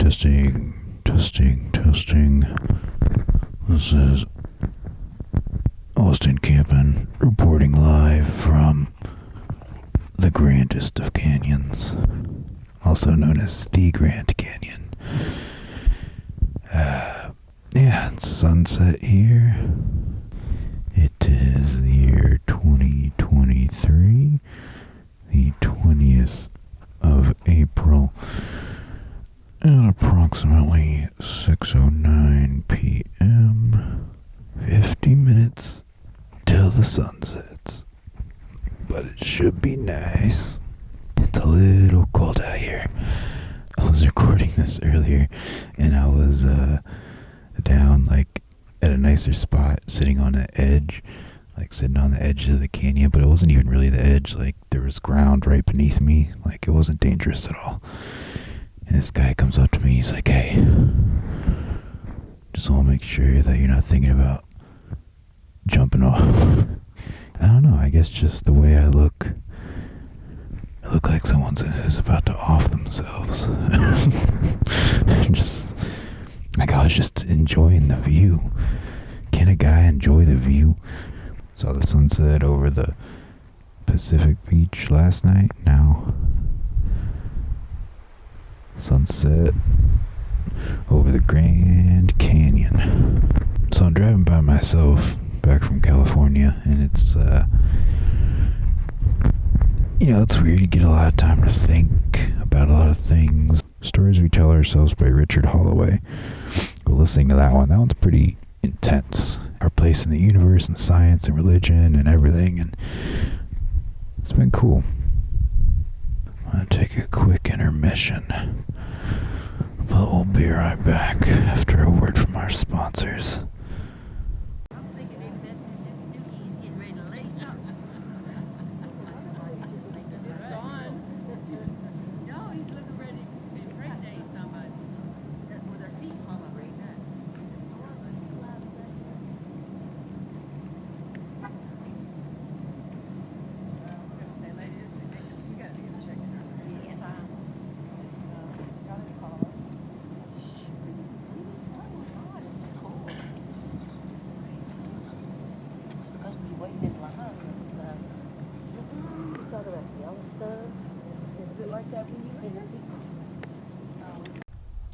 Testing, testing, testing. This is Austin Campen reporting live from the grandest of canyons, also known as the Grand Canyon. It's sunset here. It is the year 2023, the 20th of April, at approximately 6:09 p.m. 50 minutes till the sun sets. But it should be nice. It's a little cold out here. I was recording this earlier, and I was down at a nicer spot, sitting on the edge, sitting on the edge of the canyon, but it wasn't even really the edge. There was ground right beneath me. It wasn't dangerous at all. And this guy comes up to me, he's like, "Hey, just want to make sure that you're not thinking about jumping off." I don't know, I guess just the way I look like someone who's about to off themselves. I was just enjoying the view. Can a guy enjoy the view? Saw the sunset over the Pacific Beach last night. Now, sunset over the Grand Canyon. So I'm driving by myself back from California, and it's it's weird. You get a lot of time to think about a lot of things. Stories We Tell Ourselves by Richard Holloway. Listening to that one's pretty intense. Our place in the universe and science and religion and everything, and it's been cool. I'm gonna take a quick intermission, but we'll be right back after a word from our sponsors.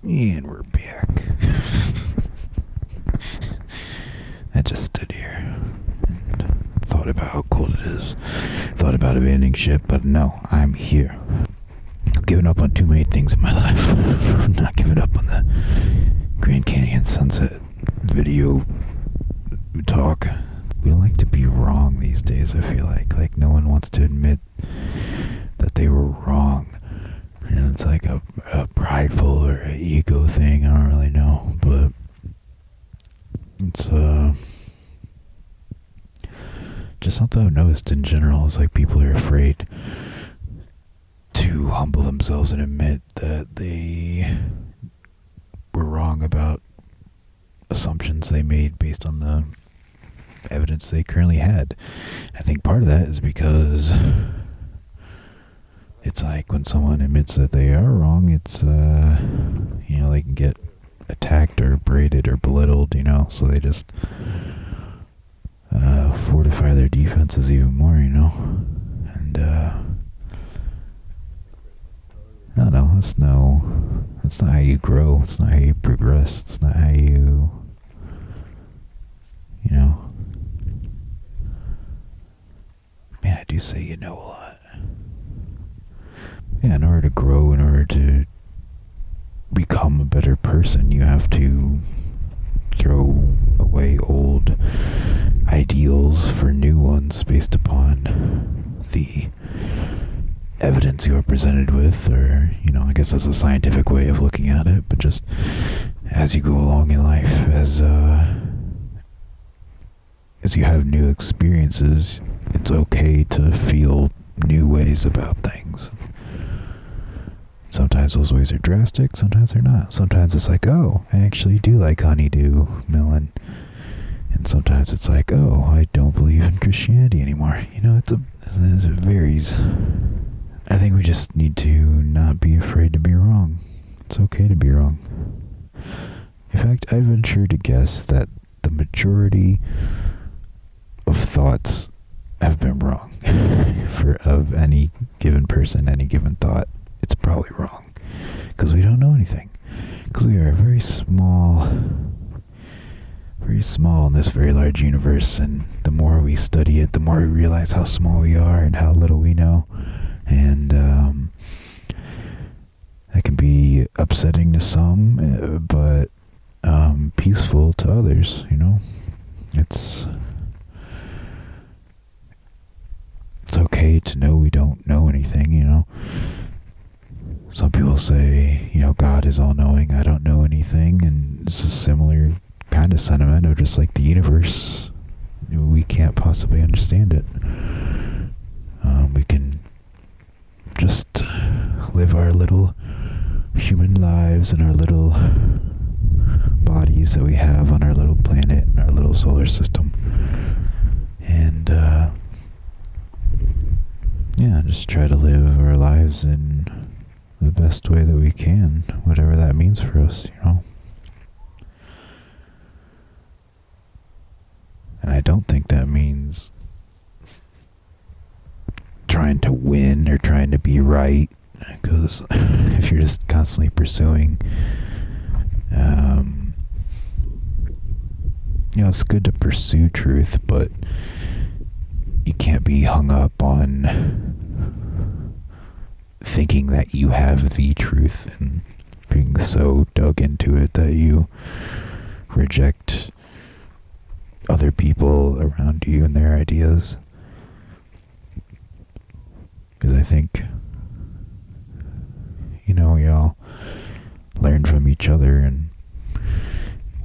And we're back. I just stood here and thought about how cold it is. Thought about abandoning ship, but no, I'm here. I've given up on too many things in my life. I'm not giving up on the Grand Canyon sunset video talk. We don't like to be wrong these days, I feel like. No one wants to admit that they were wrong. And it's like a prideful or an ego thing, I don't really know, but it's just something I've noticed in general. Is people are afraid to humble themselves and admit that they were wrong about assumptions they made based on the evidence they currently had. I think part of that is because it's when someone admits that they are wrong, it's, they can get attacked or berated or belittled, so they just fortify their defenses even more, and, I don't know, that's not how you grow, it's not how you progress, it's not how you, man, I do say a lot. Yeah, in order to grow, in order to become a better person, you have to throw away old ideals for new ones based upon the evidence you are presented with, or, I guess that's a scientific way of looking at it, but just as you go along in life, as you have new experiences, it's okay to feel new ways about things. Sometimes those ways are drastic, sometimes they're not. Sometimes it's oh, I actually do like honeydew melon. And sometimes it's oh, I don't believe in Christianity anymore. It varies. I think we just need to not be afraid to be wrong. It's okay to be wrong. In fact, I'd venture to guess that the majority of thoughts have been wrong. Of any given person, any given thought, it's probably wrong. Because we don't know anything. Because we are very small in this very large universe, and the more we study it, the more we realize how small we are and how little we know. And that can be upsetting to some, but peaceful to others, It's okay to know we don't know anything, Some people say, God is all-knowing, I don't know anything, and it's a similar kind of sentiment of just like the universe. We can't possibly understand it. We can just live our little human lives in our little bodies that we have on our little planet and our little solar system. And, just try to live our lives in the best way that we can, whatever that means for us, And I don't think that means trying to win or trying to be right, because if you're just constantly pursuing, it's good to pursue truth, but you can't be hung up on thinking that you have the truth and being so dug into it that you reject other people around you and their ideas. Because I think, we all learn from each other, and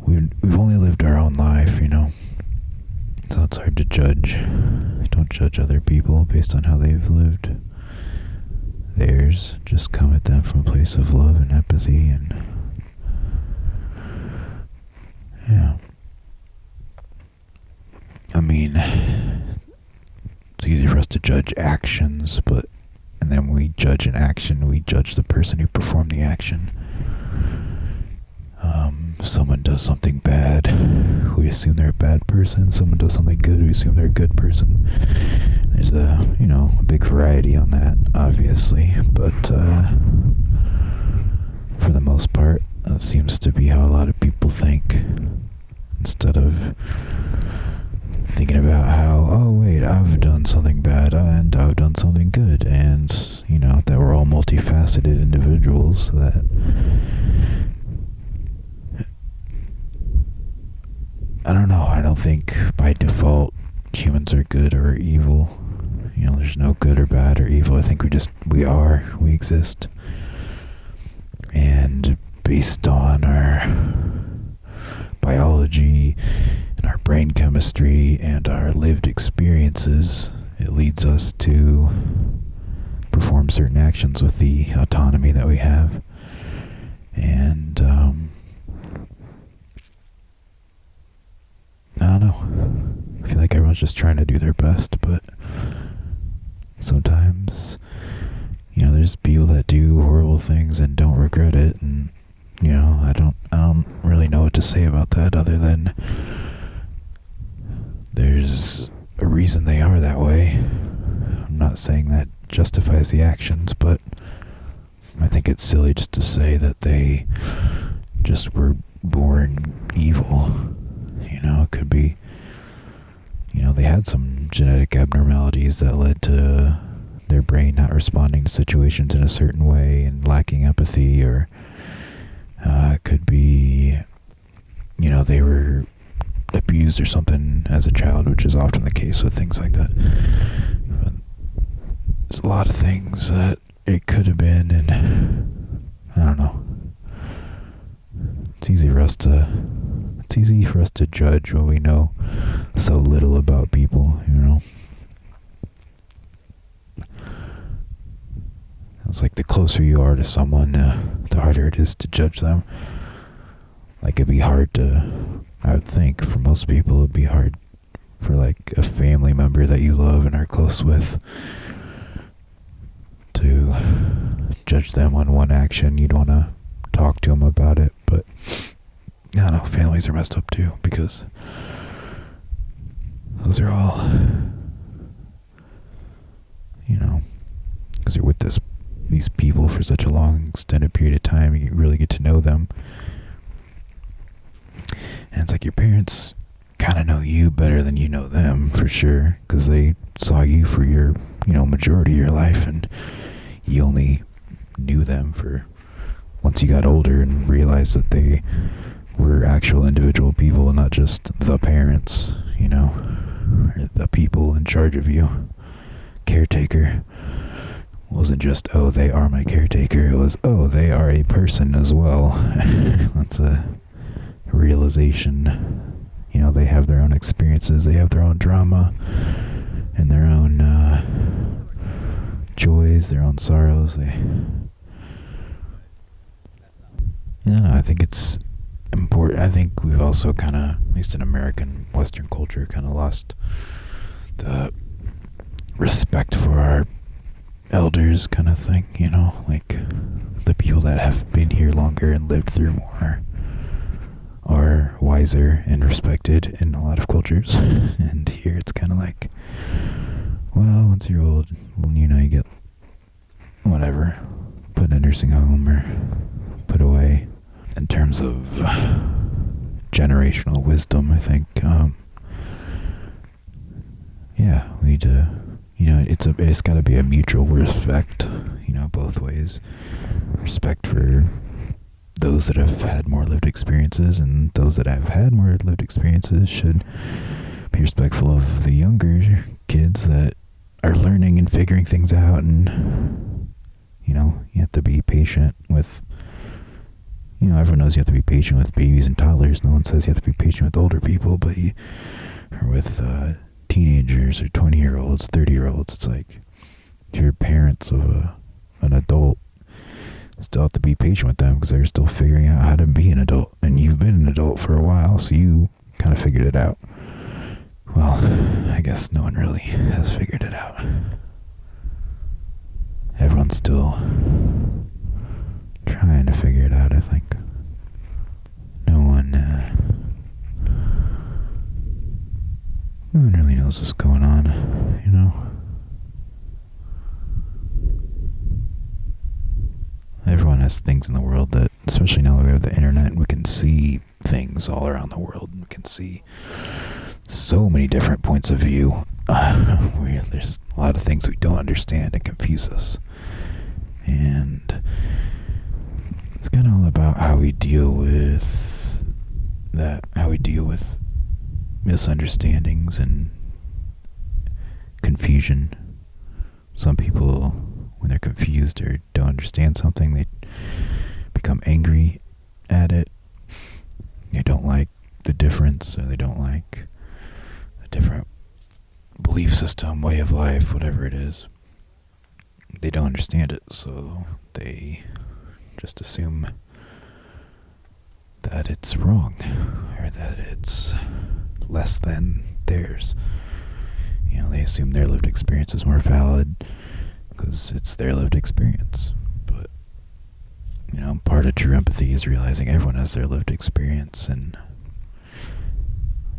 we've only lived our own life, so it's hard to judge. Don't judge other people based on how they've lived theirs. Just come at them from a place of love and empathy, and it's easy for us to judge actions, and then we judge an action, we judge the person who performed the action. If someone does something bad, we assume they're a bad person. Someone does something good, we assume they're a good person. There's a big variety on that, obviously, but for the most part, that seems to be how a lot of people think, instead of thinking about how, oh wait, I've done something bad and I've done something good, and that we're all multifaceted individuals, that I don't know, I don't think by default humans are good or evil. There's no good or bad or evil. I think we exist, and based on our biology and our brain chemistry and our lived experiences, it leads us to perform certain actions with the autonomy that we have. And I don't know, I feel like everyone's just trying to do their best, but sometimes there's people that do horrible things and don't regret it, and I don't really know what to say about that, other than there's a reason they are that way. I'm not saying that justifies the actions, but I think it's silly just to say that they just were born evil. It could be, they had some genetic abnormalities that led to their brain not responding to situations in a certain way and lacking empathy, or it could be, they were abused or something as a child, which is often the case with things like that. But there's a lot of things that it could have been, and I don't know. It's easy for us to judge when we know so little about people, It's like the closer you are to someone, the harder it is to judge them. Like, it'd be hard I would think for most people, it'd be hard for like a family member that you love and are close with to judge them on one action. You'd want to talk I don't know, families are messed up too, because those are all, because you're with these people for such a long, extended period of time, you really get to know them. And it's like your parents kind of know you better than you know them, for sure, because they saw you for your, majority of your life, and you only knew them for once you got older and realized that they were actual individual people and not just the parents, or the people in charge of you. Caretaker wasn't just, oh, they are my caretaker. It was, oh, they are a person as well. That's a realization. They have their own experiences, they have their own drama, and their own joys, their own sorrows. I think it's important. I think we've also kind of, at least in American Western culture, kind of lost the respect for our elders kind of thing, like the people that have been here longer and lived through more are wiser and respected in a lot of cultures. And here it's kind of like, well, once you're old, you get whatever, put in a nursing home or put away. In terms of generational wisdom, I think, we need to, it's got to be a mutual respect, both ways. Respect for those that have had more lived experiences, and those that have had more lived experiences should be respectful of the younger kids that are learning and figuring things out. And you have to be patient with, everyone knows you have to be patient with babies and toddlers. No one says you have to be patient with older people, but or with teenagers or 20-year-olds, 30-year-olds. It's like, if you're parents of an adult, still have to be patient with them, because they're still figuring out how to be an adult, and you've been an adult for a while, so you kind of figured it out. Well, I guess no one really has figured it out. Everyone's still trying to figure it out, I think. No one really knows what's going on, Everyone has things in the world that, especially now that we have the internet, we can see things all around the world. We can see so many different points of view. There's a lot of things we don't understand and confuse us. And it's kind of all about how we deal with that, how we deal with misunderstandings and confusion. Some people, when they're confused or don't understand something, they become angry at it. They don't like the difference, or they don't like a different belief system, way of life, whatever it is. They don't understand it, so they just assume that it's wrong, or that it's less than theirs. They assume their lived experience is more valid because it's their lived experience. But, part of true empathy is realizing everyone has their lived experience, and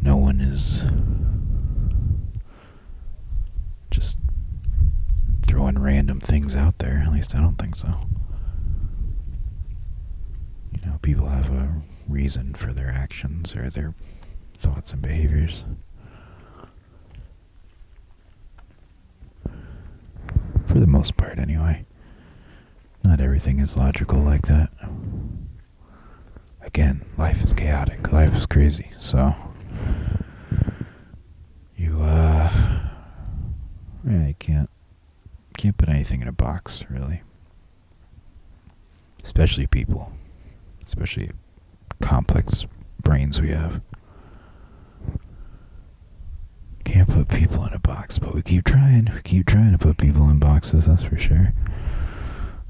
no one is just throwing random things out there. At least I don't think so. People have a reason for their actions or their thoughts and behaviors. For the most part, anyway. Not everything is logical like that. Again, life is chaotic. Life is crazy. So, you can't put anything in a box, really. Especially people. Especially complex brains we have. Can't put people in a box, but we keep trying. We keep trying to put people in boxes, that's for sure.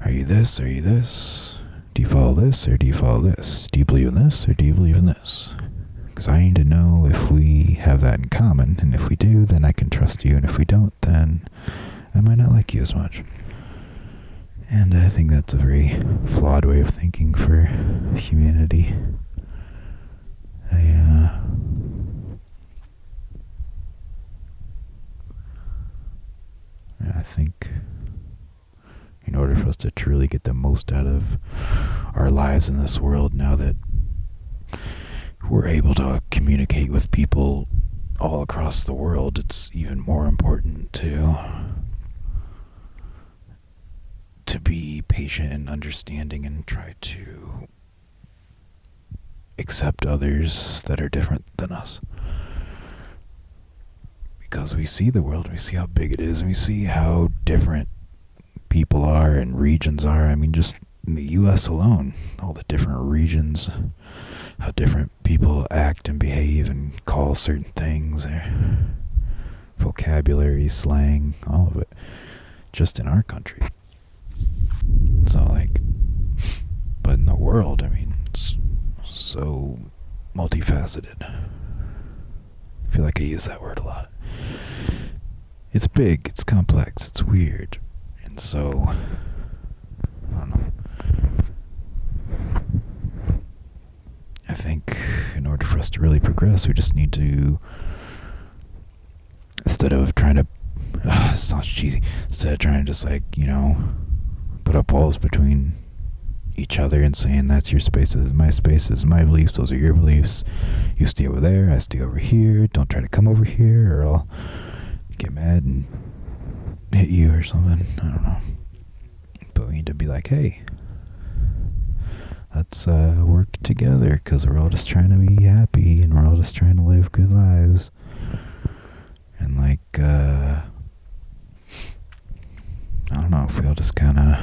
Are you this? Are you this? Do you follow this, or do you follow this? Do you believe in this, or do you believe in this? Because I need to know if we have that in common, and if we do, then I can trust you, and if we don't, then I might not like you as much. And I think that's a very flawed way of thinking for humanity. to truly get the most out of our lives in this world now that we're able to communicate with people all across the world. It's even more important to be patient and understanding and try to accept others that are different than us. Because we see the world, we see how big it is, and we see how different people are and regions are. I mean, just in the U.S. alone, all the different regions, how different people act and behave and call certain things, their vocabulary, slang, all of it, just in our country. So, like, but in the world, I mean, it's so multifaceted. I feel like I use that word a lot. It's big, it's complex, it's weird, and so, I don't know. I think in order for us to really progress, we just need to, instead of trying to, it sounds cheesy, instead of trying to just like, put up walls between each other and saying that's your space, this is my space, this is my beliefs, those are your beliefs, you stay over there, I stay over here, don't try to come over here or I'll get mad and hit you or something. I don't know, but we need to be like, hey, let's work together, because we're all just trying to be happy and we're all just trying to live good lives. And like, I don't know, if we all just kind of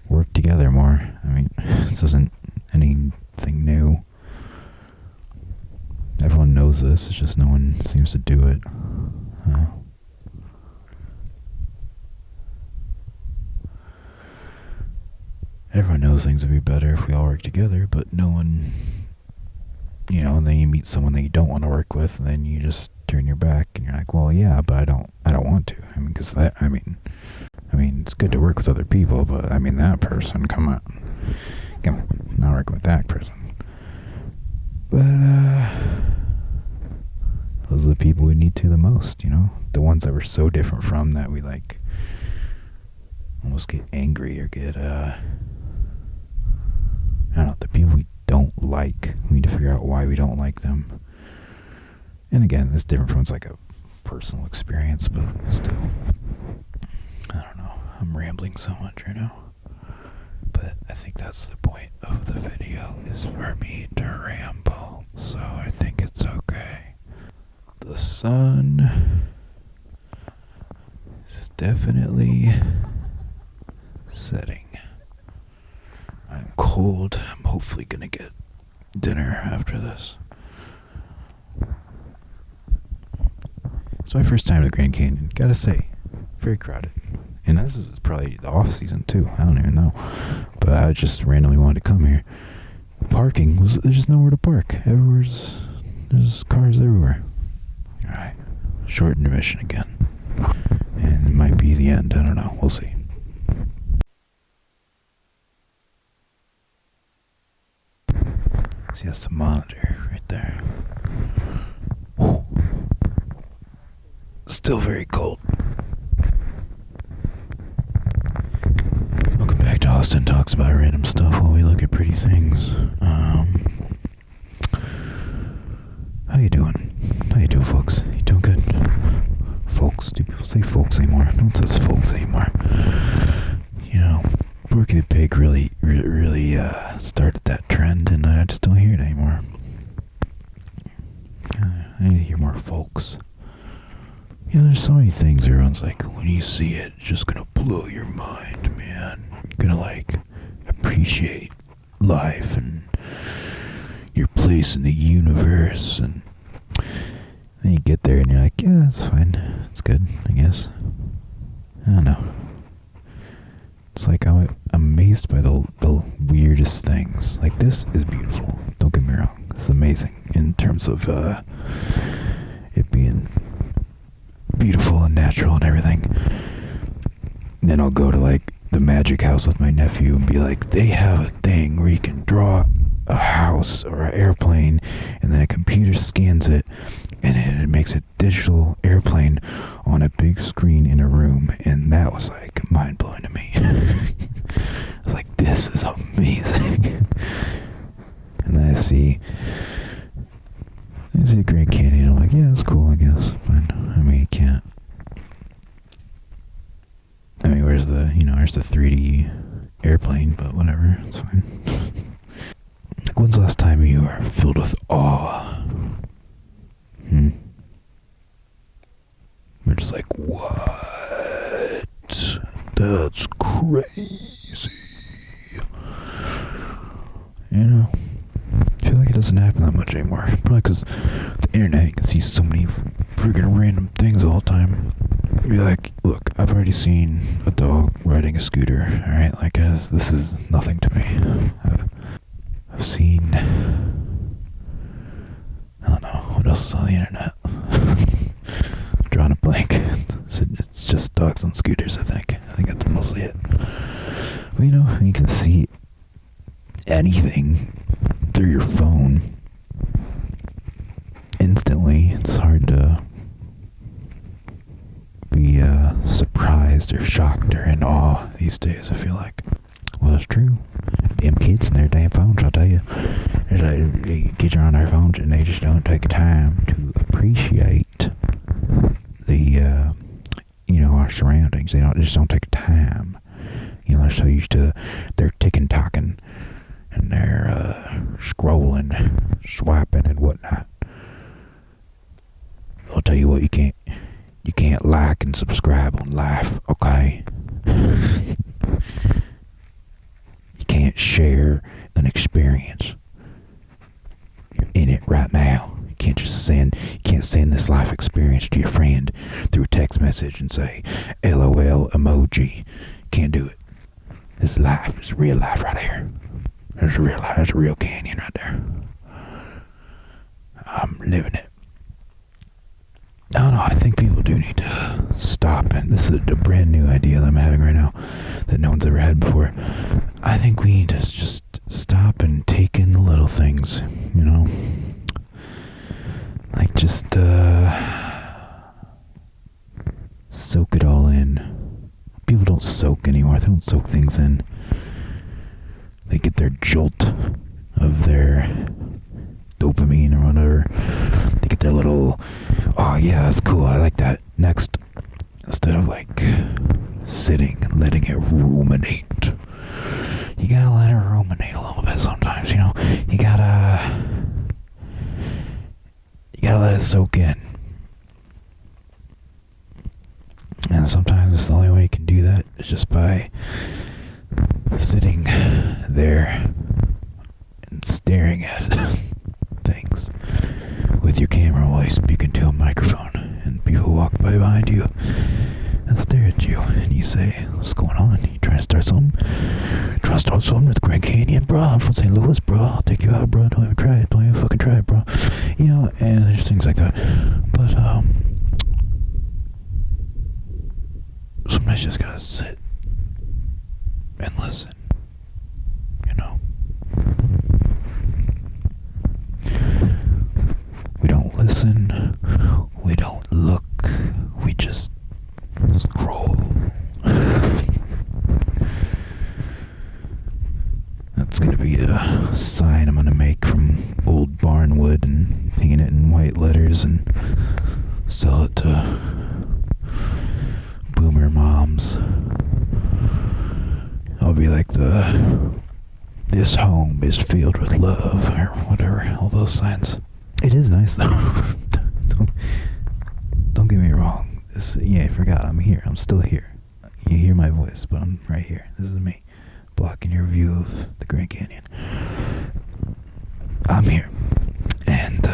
work together more. I mean, this isn't anything new. Everyone knows this, it's just no one seems to do it. Everyone knows things would be better if we all work together, but no one, and then you meet someone that you don't want to work with, and then you just turn your back, and you're like, well, yeah, but I don't want to. I mean, because I mean, it's good to work with other people, but I mean, that person, come on, not working with that person. But, those are the people we need to the most, the ones that we're so different from that we like, almost get angry or get, I don't know, the people we don't like, we need to figure out why we don't like them. And again, it's different from, it's like a personal experience, but still, I don't know, I'm rambling so much right now. But I think that's the point of the video, is for me to ramble, so I think it's okay. The sun is definitely setting. I'm cold. I'm hopefully gonna get dinner after this. It's my first time to the Grand Canyon. Gotta say, very crowded. And this is probably the off season too. I don't even know. But I just randomly wanted to come here. Parking there's just nowhere to park. There's cars everywhere. Alright. Short intermission again. And it might be the end. I don't know. We'll see. See, that's the monitor right there. Whew. Still very cold. Welcome back to Austin Talks About Random Stuff while we look at pretty things. How you doing? How you doing, folks? You doing good? Folks? Do people say folks anymore? No one says folks anymore. Porky the Pig really started that trend, and I just don't hear it anymore. I need to hear more folks. There's so many things everyone's like, when you see it, it's just gonna blow your mind, man. You're gonna appreciate life and your place in the universe, and then you get there and you're like, yeah, that's fine. It's good, I guess. I don't know. It's like I'm amazed by the weirdest things. Like, this is beautiful. Don't get me wrong. It's amazing in terms of it being beautiful and natural and everything. And then I'll go to the magic house with my nephew and be like, they have a thing where you can draw a house or an airplane, and then a computer scans it, and it makes a digital airplane on a big screen in a room, and that was like mind-blowing to me. I was like, this is amazing. And then I see Grand Canyon. I'm like, yeah, it's cool, I guess. Fine. I mean, you can't. I mean, there's the 3D airplane, but whatever, it's fine. Like, when's the last time you were filled with awe? We're just like, what? That's crazy. You know? I feel like it doesn't happen that much anymore. Probably because the internet, you can see so many freaking random things all the time. You're like, look, I've already seen a dog riding a scooter, alright? Like, this is nothing to me. I've seen... I don't know, what else is on the internet? I'm drawing a blank. It's just dogs on scooters, I think. I think that's mostly it. But, you can see anything through your phone instantly. It's hard to be surprised or shocked or in awe these days, I feel like. Well, it's true. Damn kids and their damn phones, I'll tell you. Kids are on their phones and they just don't take the time to appreciate the, our surroundings. They just don't take the time. They're so used to their tick-and-tocking and their scrolling, swiping, and whatnot. I'll tell you what, you can't like and subscribe on life, okay? You can't share an experience. You're in it right now. You can't send this life experience to your friend through a text message and say, LOL emoji. Can't do it. This is life. It's real life right here. There's a real canyon right there. I'm living it. I don't know, I think people do need to stop, and this is a brand new idea that I'm having right now that no one's ever had before. I think we need to just stop and take in the little things, Like, just, soak it all in. People don't soak anymore. They don't soak things in. They get their jolt of their dopamine or whatever. They get their little, oh yeah, that's cool, I like that. Next. Instead of like sitting and letting it ruminate. You gotta let it ruminate a little bit sometimes, You gotta let it soak in. And sometimes the only way you can do that is just by sitting there and staring at things with your camera while you speak into a microphone, and people walk by behind you and stare at you, and you say, what's going on? You trying to start something? Trying to start something with Grand Canyon, bro? I'm from St. Louis, bro. I'll take you out, bro. Don't even try it. Don't even fucking try it, bro. And there's things like that. But sometimes you just gotta sit and listen. We don't listen, we don't look, we just scroll. That's gonna be a sign I'm gonna make from old barnwood and paint it in white letters and sell it to boomer moms. I'll be like this home is filled with love, or whatever, all those signs. It is nice though. don't get me wrong. I forgot, I'm here. I'm still here. You hear my voice, but I'm right here. This is me, blocking your view of the Grand Canyon. I'm here. And,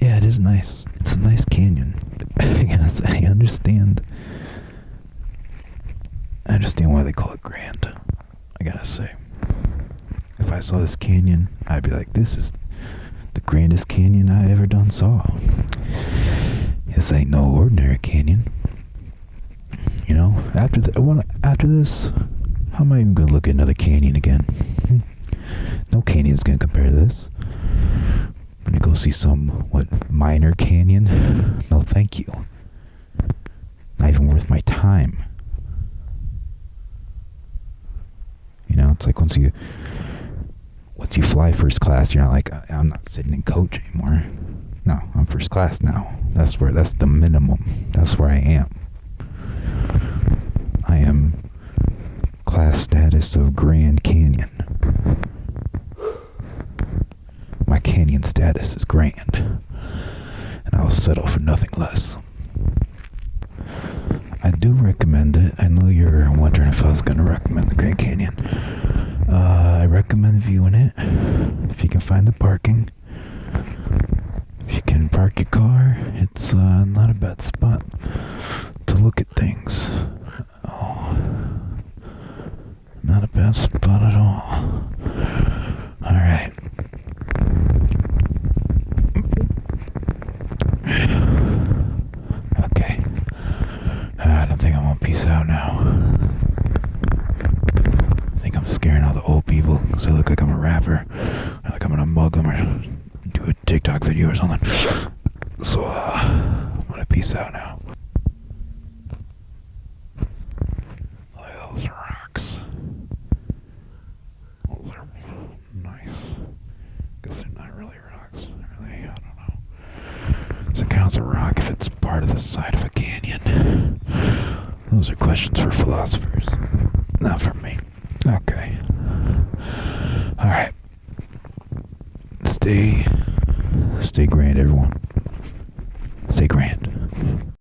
yeah, it is nice. It's a nice canyon. I understand why they call it grand. I gotta say. If I saw this canyon, I'd be like, this is the grandest canyon I ever saw. This ain't no ordinary canyon. After this, how am I even gonna look at another canyon again? No canyon's gonna compare to this. gonna go see some, minor canyon? No, thank you. Not even worth my time. You know, it's like once you fly first class, you're not like, I'm not sitting in coach anymore. No, I'm first class now. That's the minimum. That's where I am. I am class status of Grand Canyon. My canyon status is grand, and I will settle for nothing less. I do recommend it. I know you're wondering if I was going to recommend the Grand Canyon. I recommend viewing it if you can find the parking. If you can park your car, it's not a bad spot to look at things. Oh, not a bad spot at all. Alright. Okay. I don't think I'm gonna peace out now. I think I'm scaring all the old people because I look like I'm a rapper. Or like I'm gonna mug them or do a TikTok video or something. So, I'm gonna peace out now. Look at those rocks. Those are nice. Guess they're not really rocks. Really, I don't know. So it counts a rock if it's part of the side of a canyon. Those are questions for philosophers, not for me. Okay. Alright. Stay grand, everyone. Stay grand.